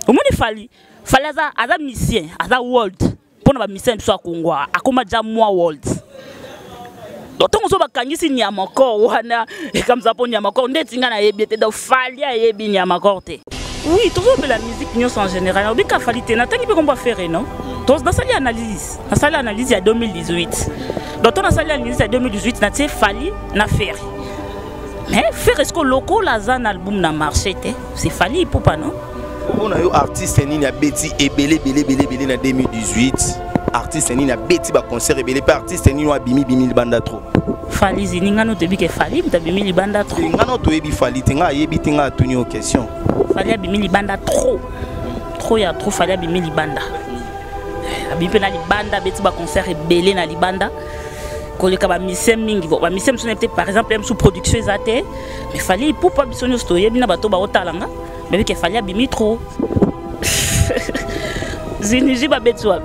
Au moins fali aza musicien, aza world. Pour na ba musicien biso Congo, akoma ja moi world. D'autant que bakangisi Niamakor wana et comme ça pour Niamakor ndetinga na yebete do fali a yebi Niamakor te. Oui, toujours de la musique nyos en général. On a fallu tenir tant qu'il peut qu'on va faire non. Donc dans cette analyse, il y a 2018. Donc on a cette analyse il y a 2018, n'a fallu na faire. Mais faire est-ce que local la un album na marché te, c'est fallu pour pas non. On a eu artiste ni na beti et belé na 2018. Artiste ni na beti ba concert et belé pas artiste ni no abimi banda trop. Fali zininga no tebi ke fali mtabimi libanda trop. Ngano to yebi fali tinga yebi tinga tuni aux questions. Fali abimi libanda trop. Trop ya trop fali abimi libanda. Abimi na libanda beti ba concert et belé na libanda. Koleka ba misem mingi ba misem so peut-être par exemple même sous production ezate mais fali pour pas bisonyo sto yebi na bato ba otalanga mais ke fali abimi trop. Ziniji ba betwa.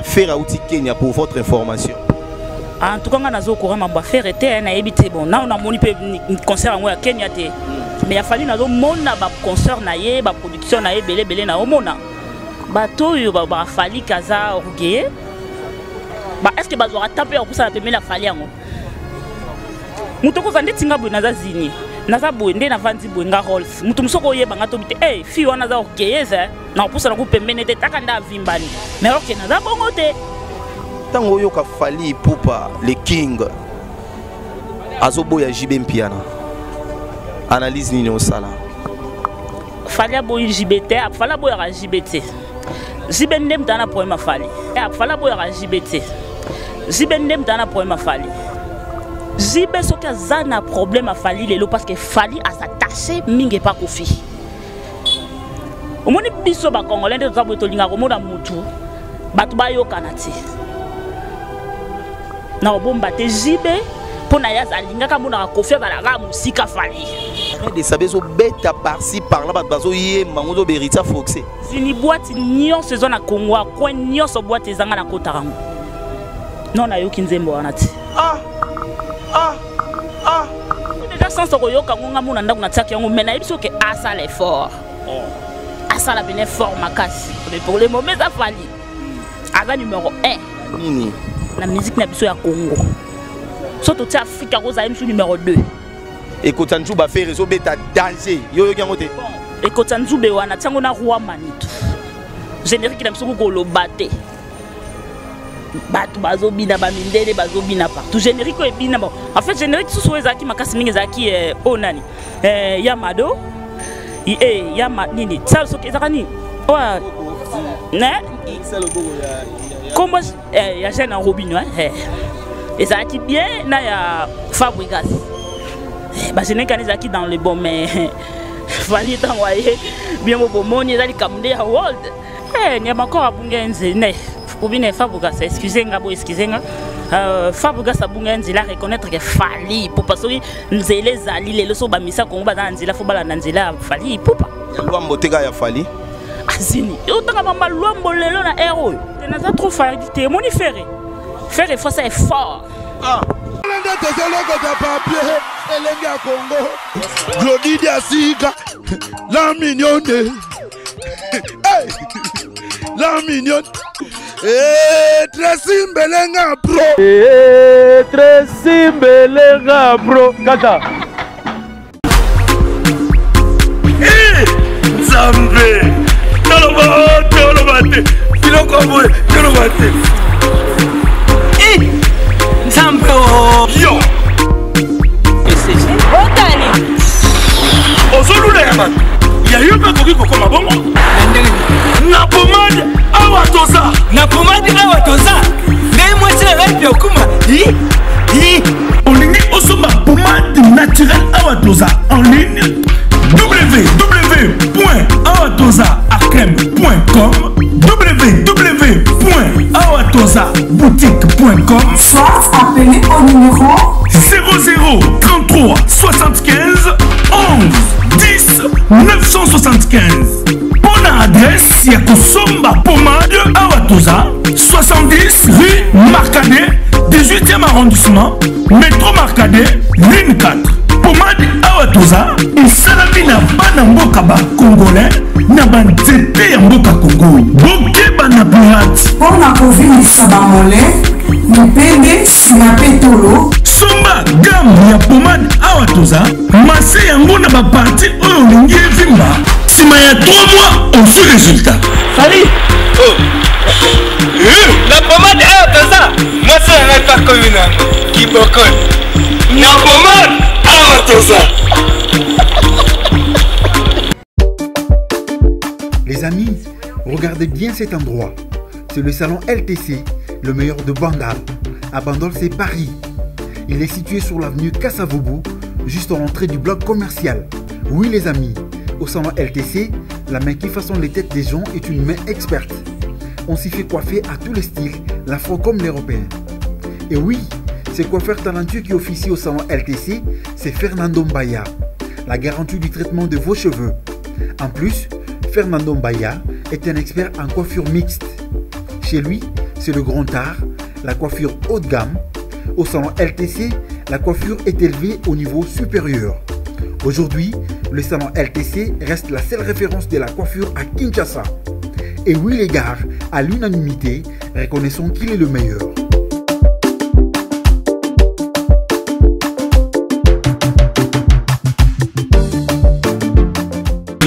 Faire outil Kenya pour votre information. En tout cas, on a courant ma faire était na ebité bon. Là on a moni pe concert en Kenya te. Mais il a fallu na zo mona ba concert na ye, ba production na ye belé na omona. Bato yo ba fali kaza orgueil. Ba est-ce que ba zo taper pour ça la pemela la fali yango. Muto ko zande tinga bo na za zini. Na za bo ndé na vandi bo nga Rolls. Muto musoko ye banga to bité eh fi wana za orgueil za. Na pour ça na ko pemene te takanda vimbani. Mais ok na za bongo te. Tango yoka fali pupa le king azobo ya JB Mpiana analyse nini osala fali aboy JBT fala boy ya JBT JB ndem tana problème fali fala boy ya JBT JB ndem tana problème fali JB soka zana problème fali lelo parce que fali a s'attacher mingi pas kofi omoni biso ba congolais de zabo tolinga ko mona mutu batu ba yoka na ti na bomba te JB pona ya zalinga ka mona kofia bala ga musika fali de saber zo beta par-ci par-là bazo yé mangozo berita foxé zini boîte nyon saison na Congo kwa nyon so boîte ezanga na kotarango non na yoki nzembo wana ti déjà sans ko yoka ngonga mona ndako na tsaki yango mena ibiso ke asala effort asala bene fort makasi pour le moment ça fali aga numéro 1 nini la musique na biso ya Congo. Surtout ti Afrique rosa M numéro 2. Et Kotanjou ba faire réseau beta danger. Yo yo ngote. Bon, et Kotanjou be wana tango na roi manitu. Générique na biso ko lo baté. Batu bazo bina ba mindele bazo bina partout. Générique ko e bina bon. En fait générique sous ezaki makasi mingi ezaki onani. Yamado. Yama nini. Ça so ezakani. Wa. Ne? Comment il y a jeune en Robinho et ça qui bien na ya Fabregas bah je n'ai qu'à les dans le bon mais fallait t'envoyer bien bon moni dans les camdé à world n'y a encore à bungenze ne ou bien Fabregas excusez-moi Fabregas a bungenze la reconnaître que fallait pour parce que nzele zali les so ba misa ko ba dans nzela fo bala nzela fallait pour pas lwa mboteka ya fali azini otanga mama lombo lelo na héros tenaza trop fali te moni faire face est fort Elenga Congo Glody Diasika la mignonne la mignonne Tracy Mbelenga bro Tracy Mbelenga bro kata Zambe Tolobate Filokomwe Tolobate Zambe yo Otani Ozolula ya man ya yoka koki kokoma bongo na pomade awa toza ngai mwasi na ngai okuma olingi osomba pomade naturelle awa toza en ligne www.awatozaacrème.com www.awatozaboutique.com Soit appelé au numéro 00 33 75 11 10 975. Bonne adresse, Yakosomba Pomade Awatoza, 70 rue Marcadet, 18e arrondissement, métro Marcadet, ligne 4. Pomade Awatoza. toza esalami na bana mboka bacongolais na banzete ya mboka Congo. Bokeba na pirate mpona kovilisa bamole mipende nsima mpe tolo. somba gamme ya pomade awa toza mase yango na baparti oyo olingi evimba nsima ya 3 mois osu résultat. Fali la pomade awa toza mwasi ya ngai pakomi nango kibokoni na pomade awa toza. Les amis, regardez bien cet endroit. C'est le salon LTC, le meilleur de Bandal. À Bandol, c'est Paris. Il est situé sur l'avenue Kassavoubou, juste à l'entrée du bloc commercial. Oui les amis, au salon LTC, la main qui façonne les têtes des gens est une main experte. On s'y fait coiffer à tous les styles, l'afro comme l'européen. Et oui, ce coiffeur talentueux qui officie au salon LTC, c'est Fernando Mbaya, la garantie du traitement de vos cheveux. En plus, Fernando Mbaya est un expert en coiffure mixte. Chez lui, c'est le grand art, la coiffure haut de gamme. Au salon LTC, la coiffure est élevée au niveau supérieur. Aujourd'hui, le salon LTC reste la seule référence de la coiffure à Kinshasa. Et oui les gars, à l'unanimité, reconnaissons qu'il est le meilleur.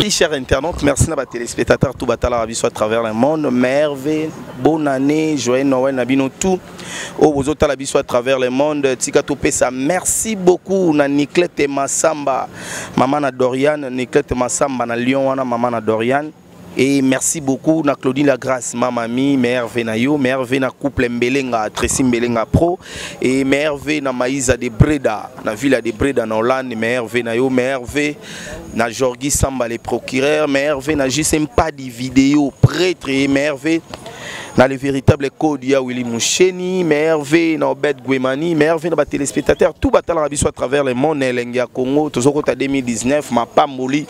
Chers internautes, merci à nos téléspectateurs tout batala à travers le monde. Merveille, bonne année, joyeux Noël, nabino tout. Au vous autres à travers le monde. Tika Topesa, merci beaucoup na Niclette Massamba, maman na Dorian, Niclette Massamba na Lyon, maman na Dorian. Et merci beaucoup na Claudine Lagrasse, ma mamie, Merveille na yo, Merveille na couple Mbelenga, Tracy Mbelenga Pro, et Merveille na Maïsa de Breda, na Villa de Breda na Hollande, Merveille na yo, Merveille na Jorgi Samba les procureurs, Merveille na Gisem pas de vidéo, prêtre et Merveille na le véritable code ya Willy Moucheni, Merveille na Obed Gwemani, Merveille na ba téléspectateurs, tout batal na biso à travers le monde, Lengia Congo, toujours à 2019, ma Pamoli.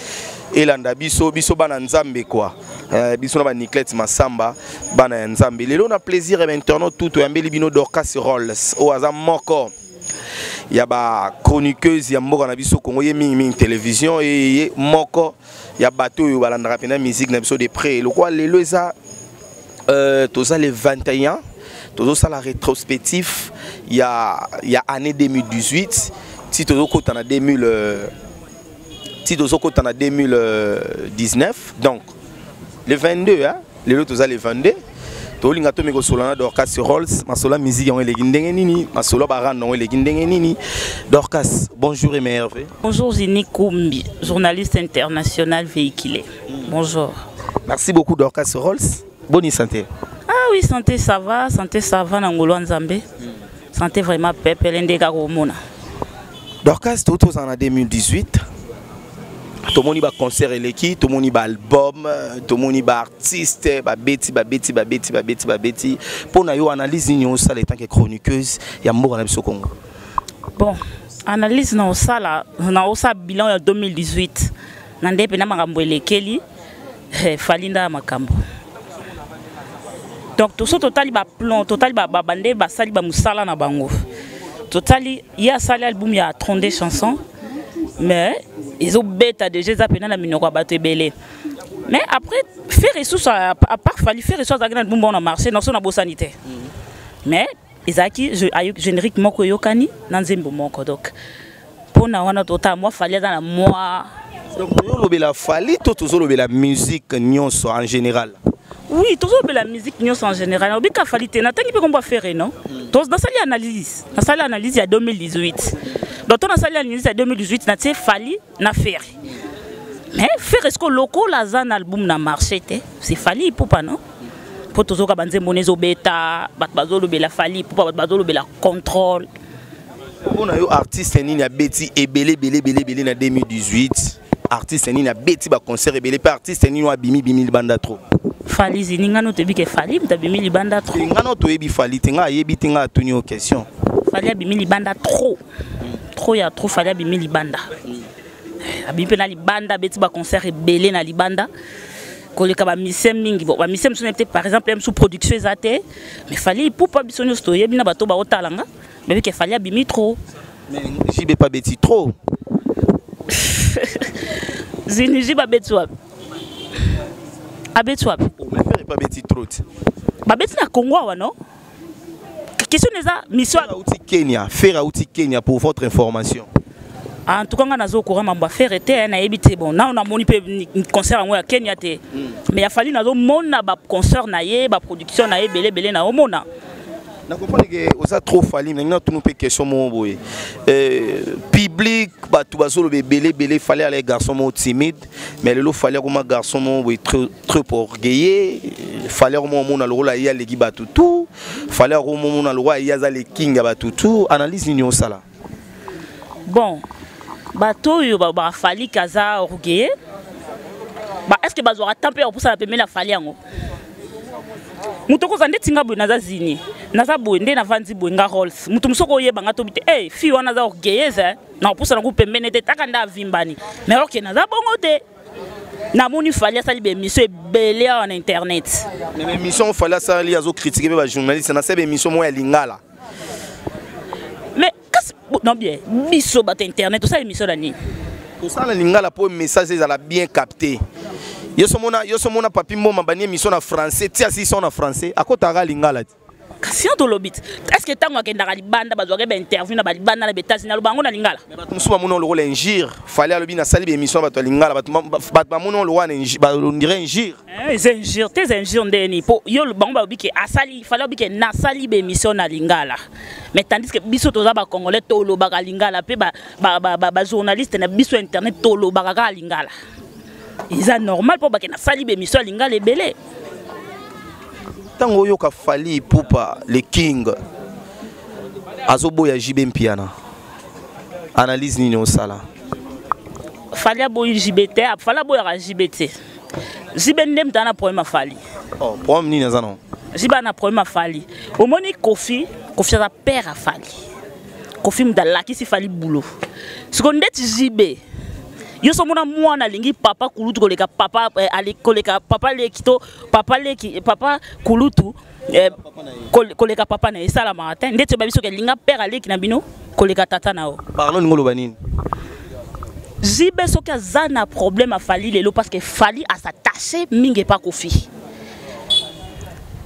Et landa biso bana nzambe quoi biso na ba Niclette Massamba bana nzambe lelo na plaisir et maintenant tout yambeli bino Dorcas Rolls o azam moko ya ba chroniqueuse ya mboka na biso Congo ye mingi télévision et moko ya bato yo balanda pena musique na biso de près le quoi lelo eza toza le 21 tozo ça la rétrospective ya année 2018 si tozo kota na 2019, donc le 22, hein, les autres les 22. Tous les gâteaux Solana Dorcas Rolls, ma sola musique on est les guindengeni, ma sola baran on est les guindengeni. Dorcas, bonjour et merveille. Bonjour Zini Koumbi, journaliste international véhiculé. Bonjour. Merci beaucoup Dorcas Rolls. Bonne santé. Ah oui, santé ça va, Nangolo Nzambe. Santé vraiment peuple l'endega romona. Dorcas, tout en 2018. Tout le monde va concert électrique, tout le monde va album, tout le monde va artiste, va bêti. Pour nous analyse nous ça les tant que chroniqueuse, il y a mort au Congo. Bon, analyse na osala bilan ya 2018. Nande pena makambo elekeli falinda makambo. Donc tout ça total ba plan, total ba bande ba sali ba musala na bango. Total il y a sali album il y a 32 chansons. Mais ils ont bêta déjà ça pendant la minoko battre belé. Mais après faire ressources à part fallait faire ressources à grand bon on a marché dans son sanité. Mais Isaki générique moko yokani dans zembo moko donc pour na wana tota moi fallait dans la moi donc yo la fallait tout la musique nyonso en général. Oui, toujours la musique nyonso en général. Obi ka fallait na tangi pe qu'on va faire non. Donc dans ça l'analyse. Dans ça l'analyse il y a 2018. Donc on a sali l'analyse en 2018 na tie fallait na faire. Mais faire est-ce que loco la zan album na marché c'est fallait pour pas non. Pour toujours ka banze monezo beta, bazolo bela fallait pour pas bazolo bela contrôle. On a eu artiste ni na beti ebele belé na 2018. Artiste ni na beti ba concert ebele pas artiste ni no bimi banda trop. Fallait zininga no te bi ke fallait ta bimi banda trop. Ngano to ebi fallait tenga yebi tenga tuni aux questions. Fallait bimi banda trop. Trop ya trop fallait bimi libanda. Abimpe na libanda beti ba concert ebele na libanda. Koleka ba misem mingi bo ba misem so peut-être par exemple sous production ezate mais fallait pour pas bisonyo sto yebi na bato ba otalanga mais que fallait bimi trop. Mais j'y vais pas beti trop. Ziniji babeti wapi? Abeti wapi? Mais faire pas beti trop. Babeti na Congo wa non? Question neza mission outil Kenya, faire outil Kenya pour votre information. En tout cas on a zo courant mamba faire était na ebité bon. Na on a moni pe concert en Kenya te. Mais il a fallu na zo mona ba concert na ye, ba production na ye belé na omona. Na comprendre que osa trop fali maintenant tout nous peut question mon boy. Public ba tout bazolo belé fallait aller garçon mo timide mais le fallait comme garçon mo trop orgueilleux, fallait au moment na le rôle ya legi ba tout, fallait au moment na le roi ya za le king ba tout, analyse ni osala. Bon, bato yo ba fali kaza orgueilleux. Ba est-ce que bazora tempé pour ça la pemela fali yango? Mutoko zande tinga boy naza zini naza boy nde na vandi boy nga Rolls mutu musoko yeba nga to bite fi wana za orgueilleuse na pusa na ku pembene te takanda vimbani mais ok naza bongo te na moni fali asali be mission ebele en internet mais mission fali asali azo critiquer ba journaliste na sebe mission mo ya lingala mais non bien biso ba internet to ça émission dani to ça la lingala pour message ezala bien capté. Yo somona papi mboma bani émission na français, tia si son na français, akotaka lingala. Kasi on to lobit. Est-ce que tango akendaka libanda bazwaka ba interview na ba libanda na betasi na lobango na lingala? Mais bato musuma mono le rôle ingir, fallait alobi na sali be émission bato lingala, bato mono le roi ingir, ba on dirait ingir. Ils ingir, tes ingir ndeni po yo le bango ba obi ke asali, fallait obi ke na sali be émission na lingala. Mais tandis que biso toza ba congolais to lobaka lingala pe ba journaliste na biso internet to lobaka lingala. Ils sont normal pour que na sali be mission linga le belé. Tango yo ka fali pupa le king. Azobo ya JB Mpiana. Analyse ni no sala. Fali boy JBT, fala boy ya JBT. JB ndem tana problème fali. Oh, problème ni naza non. JB na problème fali. Au moni Kofi sa père a fali. Kofi mdala ki si fali boulot. Seconde JB. Yo somona mwana lingi papa kulutu koleka papa ali koleka papa lekito papa leki papa kulutu koleka papa na esala matin ndete babiso ke linga père aleki na bino koleka tata nao. Parlons ngolo banini. Zibe soki azana problème a fali lelo parce que fali a s'attacher mingi pa Kofi.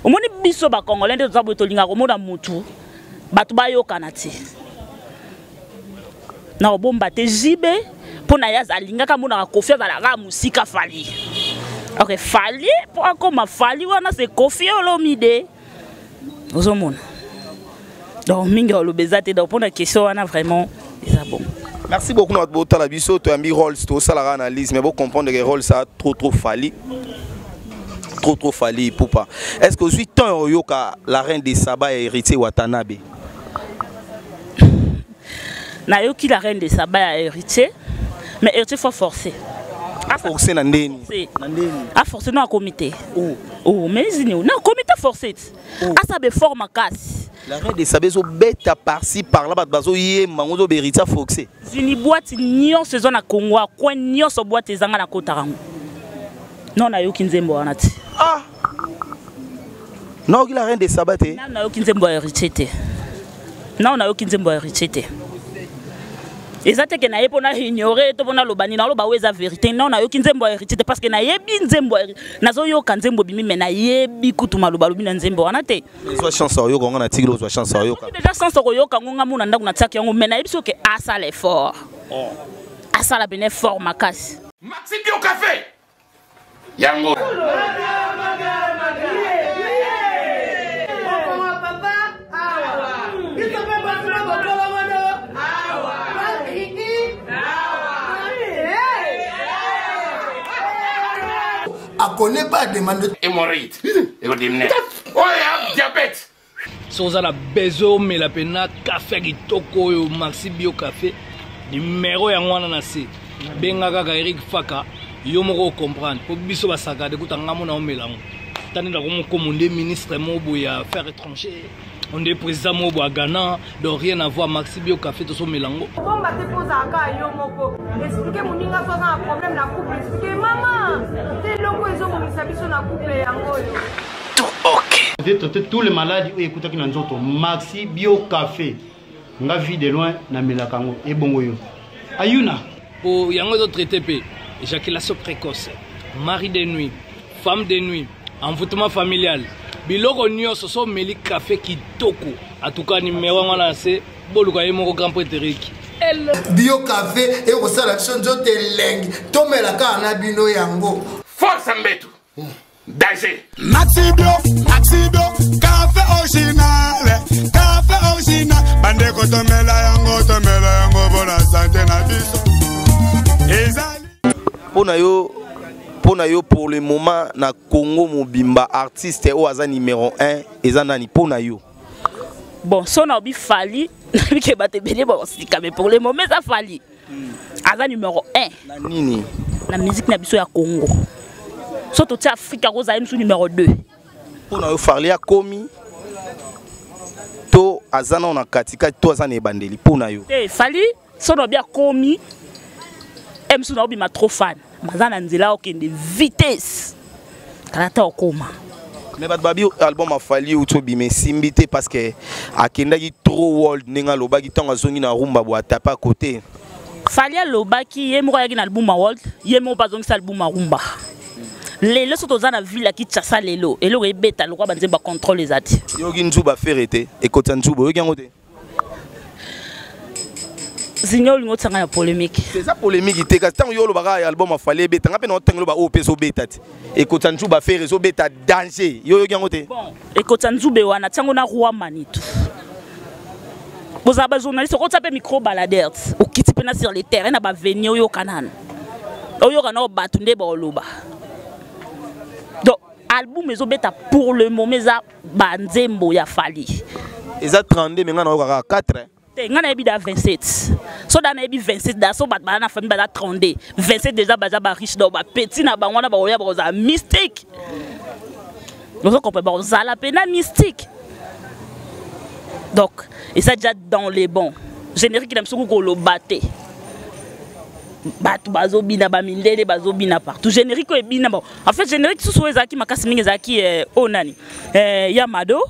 Omoni biso ba congolais ndete zabo to linga komona mutu batu ba yo kanati. Na obomba te Zibe pour na yaz alinga kamuna Kofi azala musika fali. Ok fali pour akoma fali wana c'est Kofi olomide. Ozomona. Donc mingi olobezate donc pour la question wana vraiment ça bon. Merci beaucoup notre beau talabiso to ambi Rolls to sala analyse mais vous comprendre que Rolls ça trop fali. Trop fali poupa. Est-ce que vous suite temps yoka la reine des Saba et héritier Watanabe? Na yoki la reine des Saba et héritier. Mais héritier faut forcer. A forcer nandeni. A forcer non à comité. Oh mais zini non comité forcé. A ça be forme casse. La reine des Saba zo bête par-ci par là bazo yé mangozo héritier forcé. Zini boîte nyon saison na Congo quoi nyon so boîte ezanga na Kotarango. Non na yoki nzembo wana ti. Ah. Non la reine des Saba te. Non na yoki nzembo héritier te. Non na yoki nzembo héritier te. Ezate ke na yepo na ignorer to bona lobani na loba weza vérité non na yoki nzembo hérité parce que na yebi nzembo nazo yoka nzembo bimi me na yebi kutuma loba lobi na nzembo wana te zo chance yo konga na tiglo zo chance yo ka déjà chance ko yoka ngonga muna ndaku na tsaki yango me na yebi soke asa l'effort asa la bene fort makasi Maxi Bio Café yango connaît pas demande hémorroïde et oh ya diabète soza la bezo mais la pena café kitoko yo Maxi Bio Café numéro ya ngwana na se benga kaka Eric Faka yo moko comprendre po biso basaka de kutanga mona o melango tani na ko monde ministre mobo ya affaires étrangères on est président mobo à Ghana donc rien à voir Maxi Bio Café to so melango bon ba te posa ka yo moko expliquer moninga so na problème na couple expliquer maman te longo ezo mo misabiso na couple yango yo ok tous les malades écoutez qui nanzoto Maxi Bio Café nga vie de loin na melakango e bongo yo ayuna pour yango traité pe éjaculation précoce, mari de nuit, femme de nuit, envoûtement familial. Biloko nyonso so meli café kitoko. En tout cas numéro wana c'est boluka yemo grand prétérique. Bio café et au sala chonjo te leng. Tomela ka na bino yango. Force Mbetu. Danger. Maxi Bio, café original. Café original. Bande ko tomela yango bona santé na biso. Ezali. Pona yo pour le moment na Congo Mobimba artiste au aza numéro 1 eza nani pona yo. Bon, son a Fali, qui battait bien, mais pour le moment, ça Fali. Aza numéro 1. Na nini? La musique n'a pas Congo. Surtout Afrique, Rosa numéro 2. Pour nous Fali a commis. To azana on a katika to azana ebandeli pour na yo. Fali, son a bien commis. M son a bien trop fan. Mazana nzela okende vitesse. Kalata okoma. Mais babi album a fallu ou to bimé simbité parce que akenda ki trop world nenga loba ki tanga zongi na rumba bo atapa côté. Fali loba ki yemo ya ki na album a world, yemo pas zongi sa album a rumba. Lelo soto za na ville ki tchasa lelo, elo rebeta lokwa banze ba contrôle les ati. Yo ki nzuba ferete e kota nzuba yo ki ngote. Signol ngo tsanga ya polémique. C'est ça polémique te ka tant yo lo ba album a fallu beta ngape no tengelo ba o peso beta ti. E kota nzuba fer rezo beta danger. Yo ki ngote. Bon, e kota nzube wana tsango na roi manitu. Vous avez journaliste ko tsape micro baladeur. O kiti pena sur les terrains na ba venir yo kanana. Oyo kana batunde ba oloba. Donc album ezo beta pour le moment za banzembo ya Fali. Eza 32 mais ngana okaka 4. Ngana ebi da 27. So da na ebi 27 da so bat bana famille ba da 32. 27 déjà baza ba riche do ba petit na ba wana ba oya ba za mystique. Nous on comprend ba za la pena mystique. Donc et ça déjà dans les bons. Générique il aime soko ko lo baté. Batu bazobina ba mindele bazobina partout. Générique e bina bon. En fait générique sous ezaki makasi mingi ezaki onani. Yamado.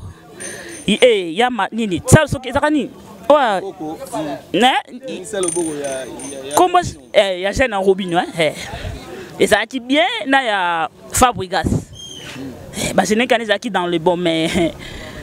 Yama nini. Ça soki ezakani. Ouais. Comment il y a jeune en Robinho et ça qui bien na ya Fabregas. Bah je n'ai qu'un qui dans le bon mais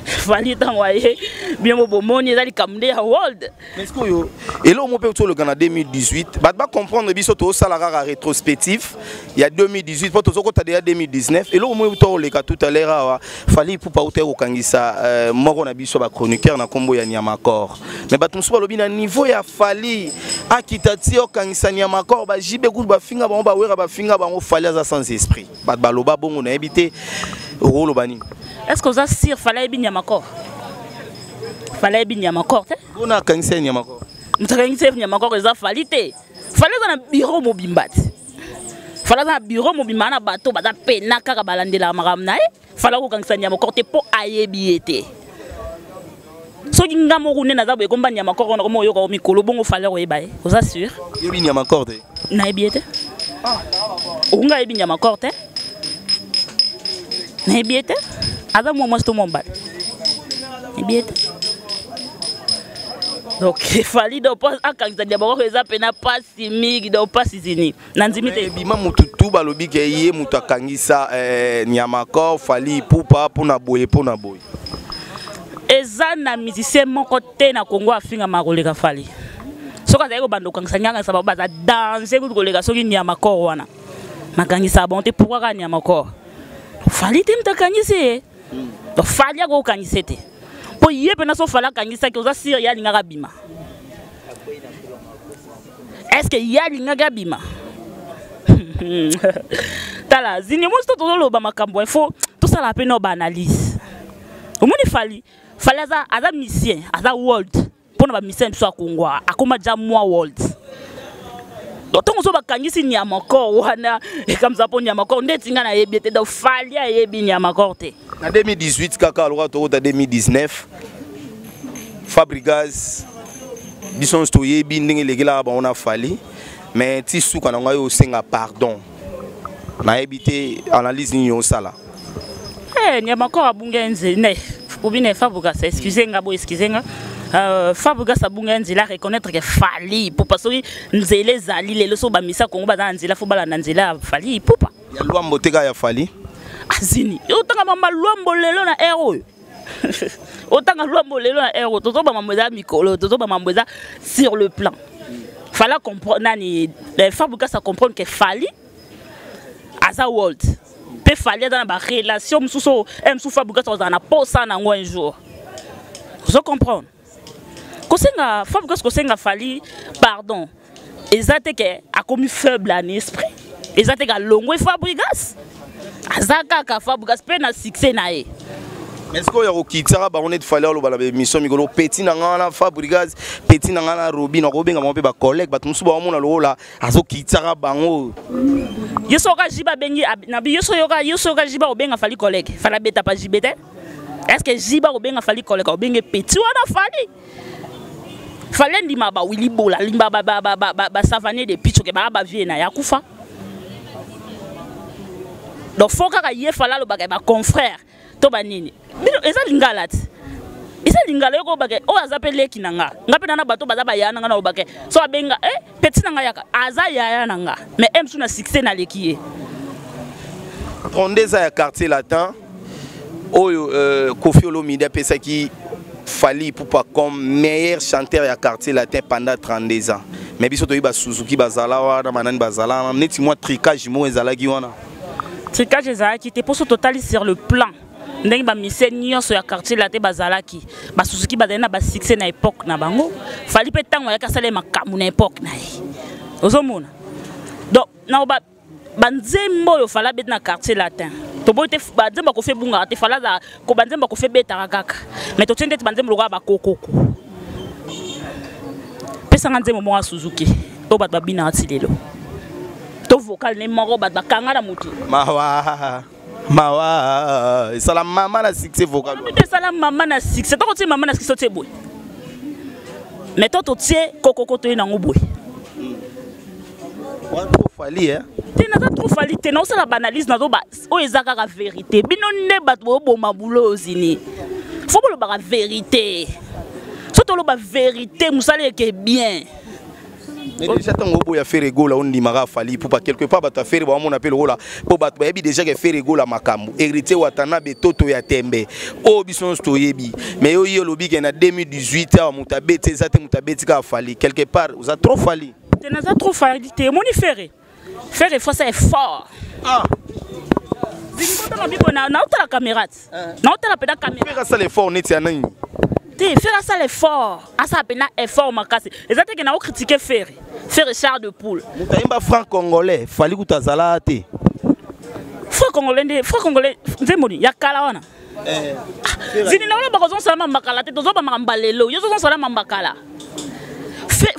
Fali t'envoyer bien mon bon ils allaient camder à world. Mais ce que yo et là on peut tout le Ghana 2018 bah comprendre biso to salara rétrospectif il y a 2018 pour tout côté déjà 2019 et là on peut tout le cas tout à l'heure Fali pour pas au kangisa moko na biso ba chroniqueur na kombo ya Nyamakor mais bah tumso lobi na niveau ya Fali akitati au kangisa Nyamakor bah jibe good ba finga ba wera ba finga ba Fali za sans esprit bah loba bongo na habité rolo bani. Est-ce que vous avez sir fallait bien Nyamakor? Fallait bien Nyamakor, tu sais? On a kangisa Nyamakor. Mtakangisa Nyamakor eza falite. Fallait dans un bureau Mobimbat. Fallait dans un bureau Mobimba na bateau bada pena kaka balandela maramna. Fallait ko kangisa Nyamakor te po ayebiete. So kinga mo rune na za boye komba Nyamakor on ko yo ko mikolo bongo fallait ko yeba. Vous assure? Yebi Nyamakor te. Na yebiete. Unga yebi Nyamakor te. Na yebiete. Ada moment tout mon bal. Bien. Donc il fallait donc pas quand ça d'abord que ça pena pas si mig donc pas si zini. Nanzimite bima mututu balobi ke ye mutakangisa Nyamakor fali pupa pona boye. Eza na musicien mon côté na Congo afinga makoleka Fali. Soka za ko bando kangisa nyanga sababu za danser ko koleka soki Nyamakor wana. Makangisa bonte pourquoi ka Nyamakor? Fali te mtakangise. Donc Fali a go kanisete. Po yebe na so fala kanisa ki oza sir ya linga bima. Est-ce que ya linga bima? Tala zini mo sto to lo ba makambo info tout ça la peine ba analyse. Au moins Fali aza musicien, aza world. Pour na ba musicien so Congo, akoma ja moi world. Donc on so ba kangisi Nyamakor wana et comme ça pour Nyamakor ndeti nga na yebi te do Fali a yebi Nyamakor te. En 2018 kaka alora to 2019 Fabregas bison sto yebi ndenge legela ba on a Fali mais ti suka na ngayo senga pardon na ebité analyse ni yo sala Nyamakor abungenze ne ubine Fabregas excusez nga bo excusez nga Fabuga Sabunga Nzela reconnaître que Fali pour parce que Nzele Zali les leçons bamisa Kongo ba Nzela faut bala Nzela Fali poupa ya Luambo teka ya Fali azini otanga mama Luambo lelo na héros otanga Luambo lelo na héros toto ba mamoza mikolo toto ba mamoza sur le plan fallait comprendre nani Fabuga ça comprendre que Fali Aza World peut Fali dans la relation msuso msu Fabuga ça na posa na un jour vous comprenez Kosenga Fabuga Kosenga Fali pardon ezate ke a commis faible en esprit ezate ka longo Fabugas azaka ka Fabugas pe na succès na e est-ce que yako kitara ba on est fallait lo bala mission migolo petit na ngana Fabugas petit na ngana Robin ko benga mo pe ba collègue ba tumusu ba mona lo la azo kitara bango yesoka jiba bengi na bi yesoka jiba o benga Fali collègue fala beta pa jibete est-ce que jiba o benga Fali collègue o benga petit wana Fali fallait ndima ba wili bola limba ba savane de picho ke ba vie na yakufa donc faut ka ye fala lo ba confrère to banini bino eza lingala ti eza lingala yoko ba o azapele kinanga ngape na bato baza ba yana ngana obake so abenga petit nanga yaka aza ya nanga mais emsu na succès na lekiye 32 ans ya quartier latin oyo Kofi Olomide pesa ki Fali pour pas comme meilleur chanteur ya quartier latin pendant 32 ans mais biso to yiba Suzuki bazala wana manani bazala neti moi tricage mo ezala ki wana tricage ezala ki te pour ce total sur le plan ndenge ba mise nyonso ya quartier latin bazala ki ba Suzuki bazana ba succès na époque na bango Fali pe tango ya kasale makamu na époque na ye ozomona donc na ba banzembo yo fala bet na quartier latin to boite banzembo ko fe bunga te fala za ko banzembo ko fe beta kaka mais to tende banzembo lo ba kokoko pesa nganzembo mo Suzuki to bat babina atilelo to vocal ne moro bat bakanga na mutu mawa salam mama na succès vocal salam mama na succès to ko ti mama na succès te boy mais to tie kokoko to ina ngoboy Fali te na trop Fali te na ça la banalise na zo ba o ezaka ka vérité bino ne bat bo mabulo ozini faut bo lo ba vérité surtout lo ba vérité musale ke bien mais déjà tango bo ya faire ego la on dimara Fali pour pas quelque part ba ta faire ba on appelle rola pour ba yebi déjà que faire ego la makambo hérité watana betoto ya tembe o bison sto yebi mais yo lobi que na 2018 a mutabete za te mutabeti ka Fali quelque part vous a trop Fali te na za trop Fali te moni faire efforts c'est fort. Zingo na biko na la caméra. Na la pena caméra. Faire ça l'effort net ya nani. Te faire ça l'effort. Asa pena effort makasi. Ezate ke na o critiquer faire char de poule. Mutaimba franc congolais, Fali kutazala te. Franc congolais, nzemoni ya kala wana. Zini na wala bakozon sala makala te tozo ba makambalelo. Yo zo sala makala.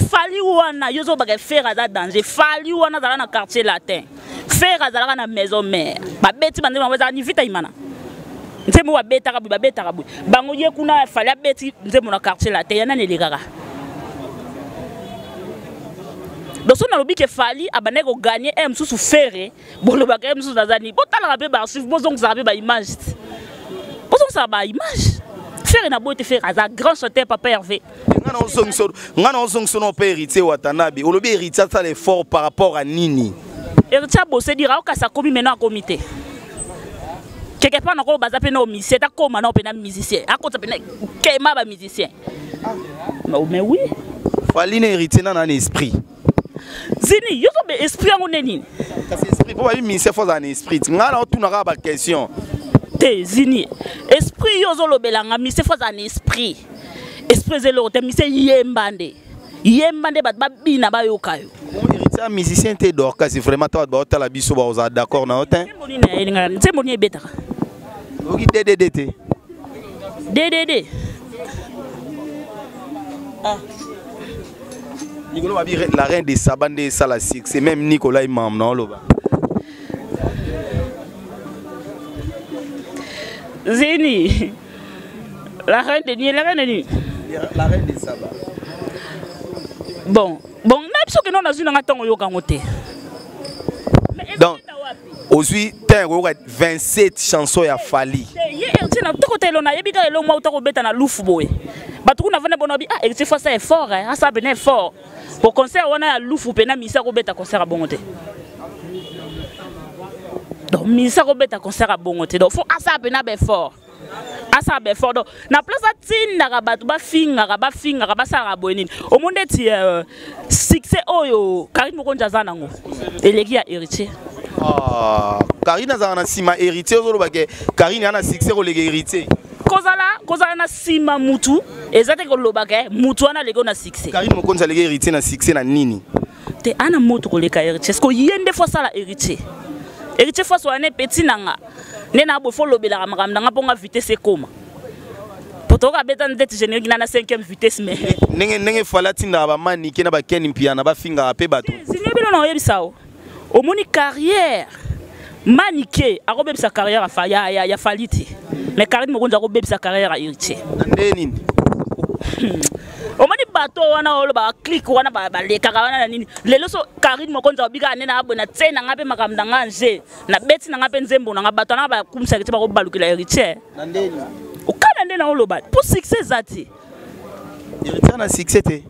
Fali wana yozo ba faire à danger Fali wana dans na quartier latin faire à na maison mère ba beti bande ba ni vita imana nzemo wa beta kabu bango ye kuna Fali beti nzemo na quartier latin yana ne lekaka donc on a lobi que Fali abane ko gagner msusu faire bolo ba msusu dazani botala ba ba suivre bozong za ba image bozong za ba image faire na boite faire à grand chanteur papa Hervé ngana ozong sono pe héritier watanabi olobi héritier ça l'effort par rapport à nini héritier bossé dira ka sa komi maintenant à comité quelque part nako baza pe na musicien ta koma na pe na musicien akota pe na kema ba musicien mais oui Fali na héritier na esprit zini yo be esprit ngo neni ça c'est esprit pour ba musicien faut un esprit ngana on tourna ba question te zini esprit yo zo lobelanga musicien faut un esprit esprit zelo te mise yembande bat babina ba yokayo héritier musicien te dorka c'est vraiment toi ba otala biso ba oza d'accord na otin nzemoni ebetaka oki DDD Nicolas Babi la reine de Sabande Salasik c'est même Nicolas Imam non loba Zini la reine de Saba. Bon, même si on a une attente yoga ngote. Donc, aujourd'hui, tu as 27 chansons à Fali. bato kuna vana bonobi ah héritier fois ça est fort hein ça ben fort pour concert on a lufu pena misa ko beta concert a bongote donc misa ko beta concert a bongote donc faut asa pena be fort asa be fort donc na place atinda ka bato ba finga ka sala bonini o monde ti succès oyo Karine Mokonzi za nango eleki ya héritier ah Karine za na sima héritier zo ba ke Karine ana succès ko lege héritier kozala na sima mutu ezate ko lobaka mutu ana lego na succès Karine Mokonzi lege héritier na succès na nini te ana moto ko leka héritier ko yende fo sala héritier fois so ane petit nanga nena bo fo lobela ka makamda nga ponga vitesse koma potoka beta ndeti générique na 5e vitesse mais nenge fala tinda ba mani kena ba ken mpiana ba finga pe bato sinebilo na yebisao omoni carrière manike akobebisa carrière ya faliti mais Karine Mokonzi akobebisa carrière ya héritier ndeni omoni bato wana olo ba click wana ba leka wana na nini lelo so Karine Mokonzi obika nena abona tsena ngape makamda nganje na beti na ngape nzembo na ngabato na ba kumisa kiti ba ko balukila héritier na ndeni ukana ndena olo ba pour succès zati héritier na succès te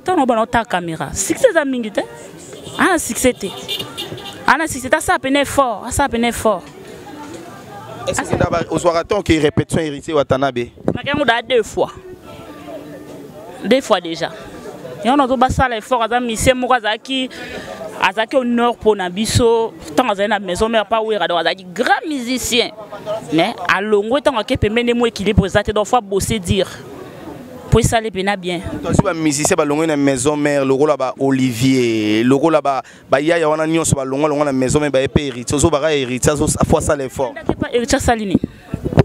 tono bana ta caméra succès za mingi te ah succès te ana succès ta ça peine fort est-ce que d'abord au soir attend que répétition héritier Watanabe na kango da deux fois déjà et on a tout basal effort à mission mokazaki azaki au nord pour na biso tant à na maison mère pas ouira donc azaki grand musicien mais à longo tant que pemene mo équilibre zate donc faut bosser dire pour ça les pena bien toi si ba musicien ba longo na maison mère le rôle ba Olivier le rôle ba ya wana nyonso ba longo na maison mère ba épée héritier zo ba héritier zo fois ça l'effort pas héritier salini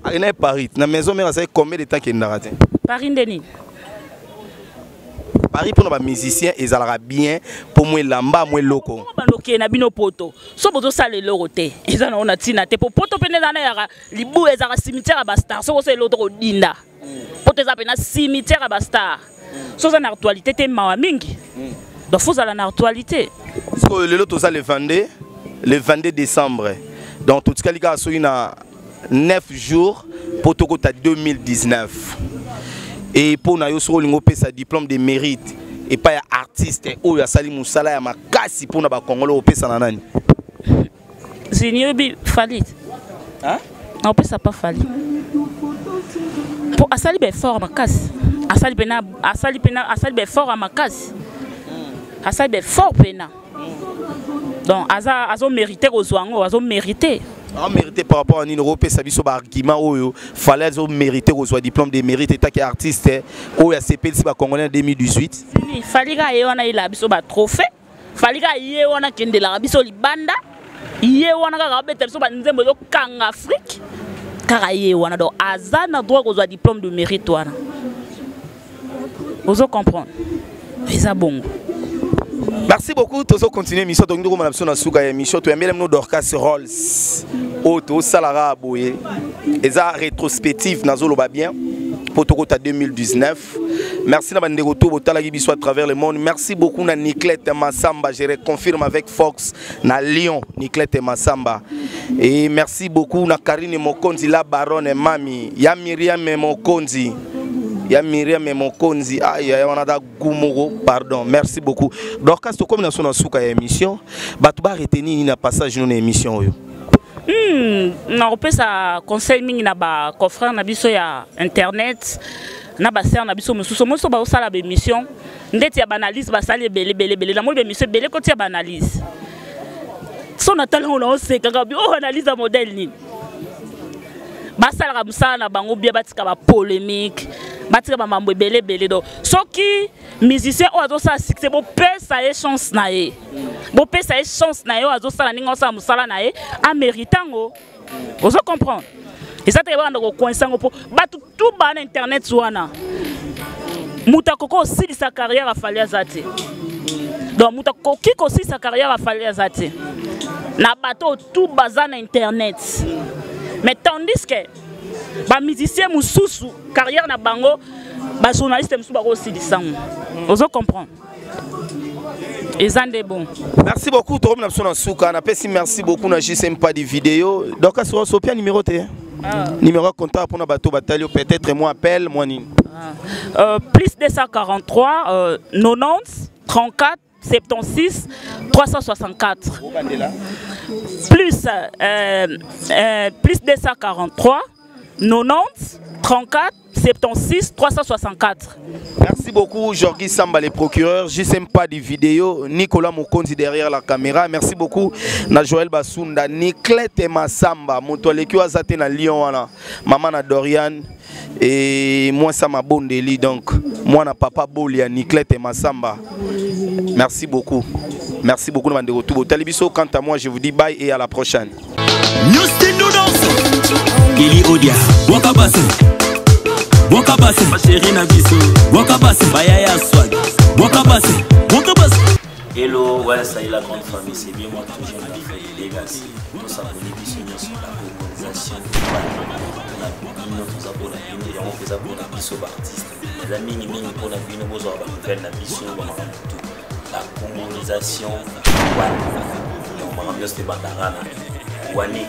à Paris na maison mère ça combien de temps qu'il n'a raté Paris ndeni Paris pour nos musiciens ils allaient bien pour moi lamba moi loco banoké na bino poto so bozo sale loroté ils en ont tina te poto pene na ya libu ezaka cimetière à Bastar so c'est l'autre dinda poto ezaka na cimetière à Bastar so ça na actualité te mawa mingi donc faut aller na actualité parce que le lot ça le 22 décembre donc tout ce qu'il y a sur une 9 jours pour tout 2019 et pour na yo so lingo pesa diplôme de mérite et pas artiste ou ya sali musala ya makasi pour na ba congolais pesa na nani Ziniobi falit hein non pesa pas falit pour asali be fort makasi asali be fort à makasi asali be fort pena donc azo mériter ozwango azo mériter a mérité par rapport à Nino Pesa biso ba argument oyo fallait mériter au diplôme de mérite et que artiste oyo CP si ba congolais en 2018 il fallait ga yona ila biso ba trophée fallait ga yona kende la biso libanda yona ga beta biso ba nzembo yo kanga Afrique kaka yona donc azana droit au diplôme de mérite wana vous comprendre ça bon. Merci beaucoup. Tous continuer mission donc nous on a souka émission tu aimes nous Dorcas Rolls auto salara boye eza rétrospective nazolo ba bien pour tout à 2019. Merci na bande retour botala biso à travers le monde. Merci beaucoup na Niclette Massamba, je reconfirme avec Fox na Lyon Niclette Massamba. Et merci beaucoup na Karine Mokonzi la baronne mami ya Myriam Mokonzi. Ya Myriam Mokonzi on a da Gumoro pardon merci beaucoup donc quand comme na sona suka émission batu ba retenir na passage na émission yo na opesa conseil mingi na ba confrère na biso ya internet na ba sœur na biso mususu moso ba osala ba émission ndeti ya analyse ba sali belé na mo ba émission belé ko tia ba analyse son atala on a seka ka bi analyse a modèle ni ba sala ka musala na bango bia batika ba polémique batika ba mambo belé do soki musicien o azo sa succès bo pesa e chance na ye bo pesa e chance na yo azo sala ninga sa musala na ye a méritango vous comprendre et ça te va ndoko coinsango po batu tout ba na internet wana muta koko aussi sa carrière a fallu azate donc muta koko aussi sa carrière a fallu azate na bato tout bazar na internet mais tandis que ba musicien mususu carrière na bango ba journaliste mususu ba aussi disango vous comprendre et ça c'est bon. Merci beaucoup tout le monde na souka na pesi merci beaucoup na JSM pas de vidéo donc sur Sopia numéro T Numéro contact pour bateau batalio peut-être moi appelle moi ni. Plus 243 90 34 76 364. Plus 243 90 34 76 364. Merci beaucoup Jorgi Samba le procureur. Je n'aime pas des vidéos. Nicolas Mokonzi derrière la caméra. Merci beaucoup na Joël Basunda, Niclette Massamba, Montoleki Azate na Lyon wana. Maman na Dorian et moi ça m'a bondeli donc moi na papa Bolia Niclette Massamba. Merci beaucoup. Merci beaucoup de retour. Talibiso quant à moi je vous dis bye et à la prochaine. Ili Odia, Wakabase, Wakabase, ma chérie Nabiso, Wakabase, Bayaya Swag, Wakabase, Wakabase. Hello, ouais, ça y est la grande famille, c'est bien moi toujours la famille Legacy. Tout ça pour les bisous sur la colonisation. Nous avons fait pour la biso artiste. Les amis, nous pour la bino, nous avons fait la biso, la colonisation. On va ramener ce bandarana. Wani.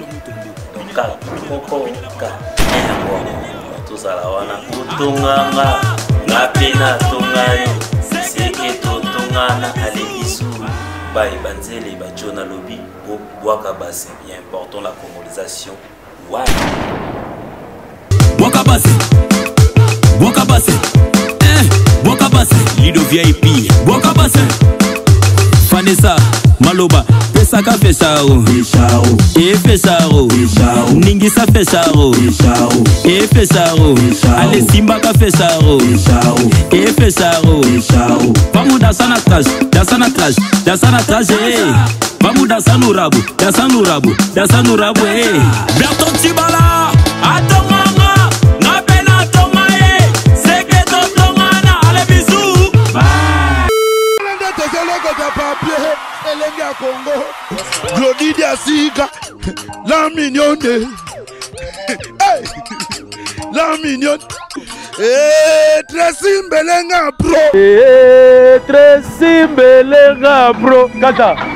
Koko ka tozala wana kutunganga ngapena tongani seke totongana alebisu ba ebanzele ba jona lobi Wakabase bien important la colonisation Wakabase Wakabase Wakabase Lido VIP Wakabase Vanessa Maloba Pesaka Fechao E Fechao Ningisa Fechao E Fechao Ale Simbaka Fechao E Fechao Vamos dançar na traje Dançar na traje Vamos dançar no rabo Dançar no rabo Berton Tibala Atomanga Na pena tomae Seke totongana Ale bisou Bye Elenga Congo, Glodidia Sika, la mignonne, la mignonne, Tracy Mbelenga Pro, Tracy Mbelenga Pro, Kata.